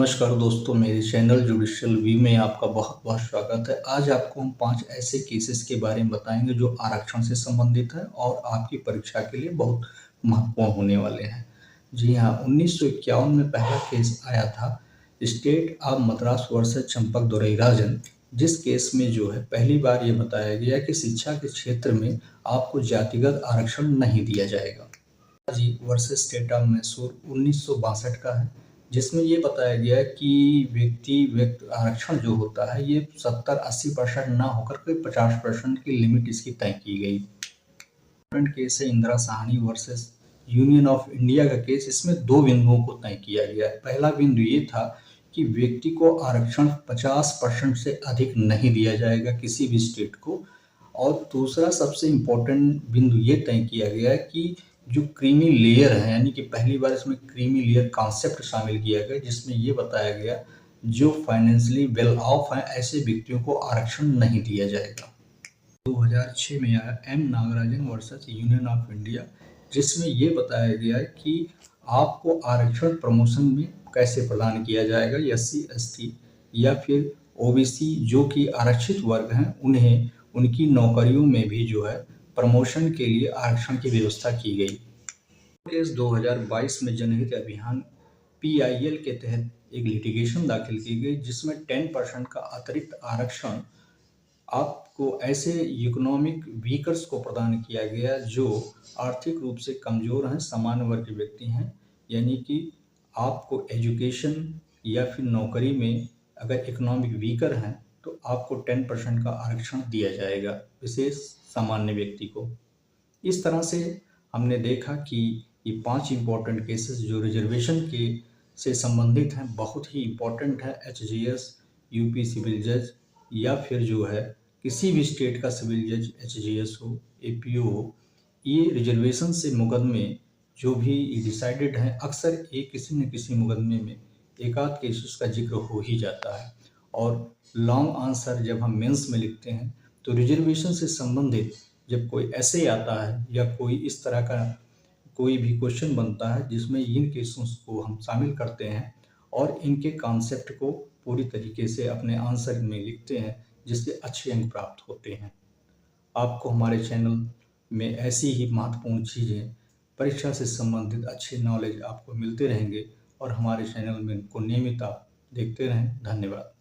नमस्कार दोस्तों, मेरे चैनल जुडिशियल व्यू में आपका बहुत-बहुत स्वागत है। आज आपको हम 5 ऐसे केसेस के बारे में बताएँगे जो आरक्षण से संबंधित है और आपकी परीक्षा के लिए बहुत महत्वपूर्ण होने वाले हैं। जी हाँ, 1951 में पहला केस आया था state of Madras versus Champak Dorairajan, जिस केस में जो है पहली बार ये बताया गया कि शिक्षा के क्षेत्र में आपको जातिगत आरक्षण नहीं दिया जाएगा। जी वर्सेस स्टेट ऑफ मैसूर 1962 का है, जिसमें ये बताया गया है कि व्यक्ति आरक्षण जो होता है ये 70-80% ना होकर के 50% की लिमिट इसकी तय की गई। केस है Indira Sahni versus Union of India का केस। इसमें 2 बिंदुओं को तय किया गया है। पहला बिंदु ये था कि व्यक्ति को आरक्षण 50% से अधिक नहीं दिया जाएगा किसी भी स्टेट को, और दूसरा सबसे इम्पोर्टेंट बिंदु ये तय किया गया है कि जो क्रीमी लेयर है, यानी कि पहली बार इसमें क्रीमी लेयर कॉन्सेप्ट शामिल किया गया, जिसमें ये बताया गया जो फाइनेंशियली वेल ऑफ हैं ऐसे व्यक्तियों को आरक्षण नहीं दिया जाएगा। 2006 में आया M Nagarajan versus Union of India, जिसमें ये बताया गया है कि आपको आरक्षण प्रमोशन में कैसे प्रदान किया जाएगा। एससी एसटी या फिर ओबीसी जो कि आरक्षित वर्ग हैं, उन्हें उनकी नौकरियों में भी जो है प्रमोशन के लिए आरक्षण की व्यवस्था की गई। केस 2022 में जनहित अभियान PIL के तहत एक लिटिगेशन दाखिल की गई, जिसमें 10% का अतिरिक्त आरक्षण आपको ऐसे इकोनॉमिक वीकर्स को प्रदान किया गया जो आर्थिक रूप से कमज़ोर हैं, सामान्य वर्ग के व्यक्ति हैं। यानी कि आपको एजुकेशन या फिर नौकरी में अगर इकोनॉमिक वीकर हैं तो आपको 10% का आरक्षण दिया जाएगा, विशेष सामान्य व्यक्ति को। इस तरह से हमने देखा कि ये 5 इम्पोर्टेंट केसेस जो रिजर्वेशन के से संबंधित हैं, बहुत ही इम्पोर्टेंट है। HGS, यूपी सिविल जज या फिर जो है किसी भी स्टेट का सिविल जज HGS हो, APO हो, ये रिजर्वेशन से मुकदमे जो भी डिसाइडेड हैं, अक्सर ये किसी न किसी मुकदमे में एक आध केसेस का जिक्र हो ही जाता है। और लॉन्ग आंसर जब हम मेंस में लिखते हैं तो रिजर्वेशन से संबंधित जब कोई ऐसे आता है या कोई इस तरह का कोई भी क्वेश्चन बनता है जिसमें इन केसेस को हम शामिल करते हैं और इनके कॉन्सेप्ट को पूरी तरीके से अपने आंसर में लिखते हैं, जिससे अच्छे अंक प्राप्त होते हैं। आपको हमारे चैनल में ऐसी ही महत्वपूर्ण चीज़ें परीक्षा से संबंधित अच्छे नॉलेज आपको मिलते रहेंगे और हमारे चैनल में को नियमित आप देखते रहें। धन्यवाद।